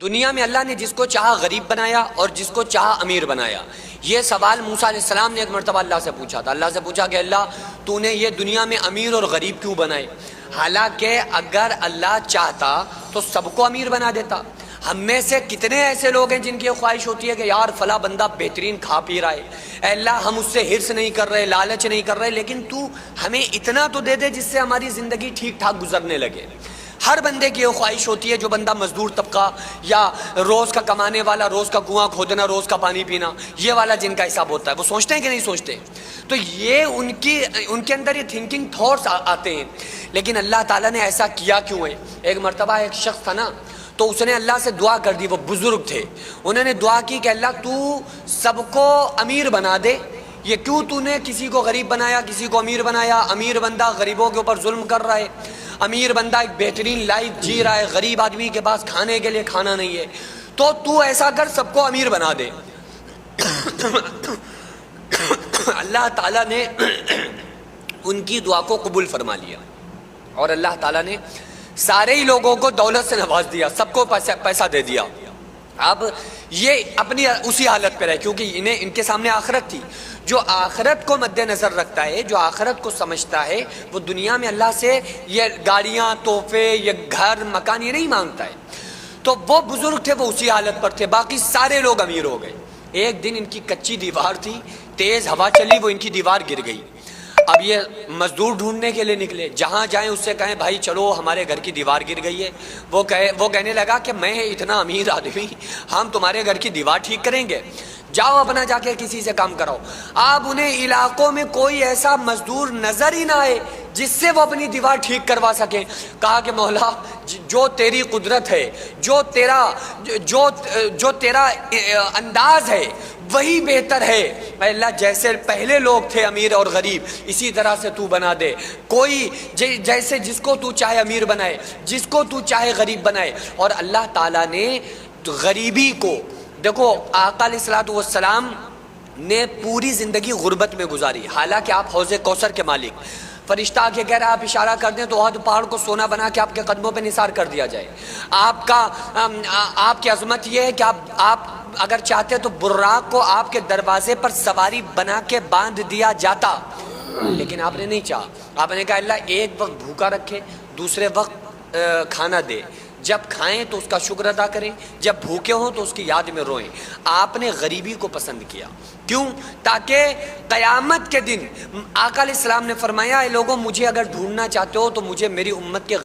دنیا میں اللہ نے جس کو چاہا غریب بنایا اور جس کو چاہا امیر بنایا۔ یہ سوال موسیٰ علیہ السلام نے ایک مرتبہ اللہ سے پوچھا تھا۔ اللہ سے پوچھا کہ اللہ تو نے یہ دنیا میں امیر اور غریب کیوں بنائے؟ حالانکہ اگر اللہ چاہتا تو سب کو امیر بنا دیتا۔ ہم میں سے کتنے ایسے لوگ ہیں جن کی یہ خواہش ہوتی ہے کہ یار فلاں بندہ بہترین کھا پی رہا ہے، اے اللہ ہم اس سے حرص نہیں کر رہے، لالچ نہیں کر رہے، لیکن تو ہمیں اتنا تو دے دے جس سے ہماری زندگی ٹھیک ٹھاک گزرنے لگے۔ ہر بندے کی یہ خواہش ہوتی ہے، جو بندہ مزدور طبقہ یا روز کا کمانے والا، روز کا کنواں کھودنا، روز کا پانی پینا، یہ والا جن کا حساب ہوتا ہے، وہ سوچتے ہیں کہ نہیں سوچتے؟ تو یہ ان کے اندر یہ تھنکنگ تھاٹس آتے ہیں۔ لیکن اللہ تعالیٰ نے ایسا کیا کیوں ہے؟ ایک مرتبہ ایک شخص تھا نا، تو اس نے اللہ سے دعا کر دی، وہ بزرگ تھے، انہوں نے دعا کی کہ اللہ تو سب کو امیر بنا دے، یہ کیوں تو نے کسی کو غریب بنایا، کسی کو امیر بنایا؟ امیر بندہ غریبوں کے اوپر ظلم کر رہا ہے، امیر بندہ ایک بہترین لائف جی رہا ہے، غریب آدمی کے پاس کھانے کے لیے کھانا نہیں ہے، تو ایسا کر سب کو امیر بنا دے۔ اللہ تعالیٰ نے ان کی دعا کو قبول فرما لیا اور اللہ تعالیٰ نے سارے ہی لوگوں کو دولت سے نواز دیا، سب کو پیسہ دے دیا۔ اب یہ اپنی اسی حالت پہ رہے، کیونکہ ان کے سامنے آخرت تھی۔ جو آخرت کو مد نظر رکھتا ہے، جو آخرت کو سمجھتا ہے، وہ دنیا میں اللہ سے یہ گاڑیاں، تحفے، یہ گھر، مکان یہ نہیں مانگتا ہے۔ تو وہ بزرگ تھے، وہ اسی حالت پر تھے، باقی سارے لوگ امیر ہو گئے۔ ایک دن ان کی کچی دیوار تھی، تیز ہوا چلی، وہ ان کی دیوار گر گئی۔ اب یہ مزدور ڈھونڈنے کے لیے نکلے، جہاں جائیں اس سے کہیں بھائی چلو ہمارے گھر کی دیوار گر گئی ہے۔ وہ کہنے لگا کہ میں اتنا امیر آدمی، ہم تمہارے گھر کی دیوار ٹھیک کریں گے؟ جاؤ اپنا جا کے کسی سے کام کراؤ۔ اب انہیں علاقوں میں کوئی ایسا مزدور نظر ہی نہ آئے جس سے وہ اپنی دیوار ٹھیک کروا سکیں۔ کہا کہ مولا جو تیری قدرت ہے، جو تیرا انداز ہے وہی بہتر ہے، اے اللہ جیسے پہلے لوگ تھے امیر اور غریب اسی طرح سے تو بنا دے، کوئی جیسے جس کو تو چاہے امیر بنائے، جس کو تو چاہے غریب بنائے۔ اور اللہ تعالیٰ نے غریبی کو، دیکھو آقا علیہ الصلوۃ والسلام نے پوری زندگی غربت میں گزاری، حالانکہ آپ حوض کوثر کے مالک۔ فرشتہ آ کے کہہ رہا ہے آپ اشارہ کر دیں تو وہاں پہاڑ کو سونا بنا کے آپ کے قدموں پہ نثار کر دیا جائے۔ آپ کی عظمت یہ ہے کہ آپ اگر چاہتے تو براق کو آپ کے دروازے پر سواری بنا کے باندھ دیا جاتا، لیکن آپ نے نہیں چاہا۔ آپ نے کہا اللہ ایک وقت بھوکا رکھے، دوسرے وقت کھانا دے، جب کھائیں تو اس کا شکر ادا کریں، جب بھوکے ہوں تو اس کی یاد میں روئیں۔ آپ نے غریبی کو پسند کیا، کیوں؟ تاکہ قیامت کے دن آقا علیہ السلام نے فرمایا اے لوگوں مجھے اگر ڈھونڈنا چاہتے ہو تو مجھے میری امت کے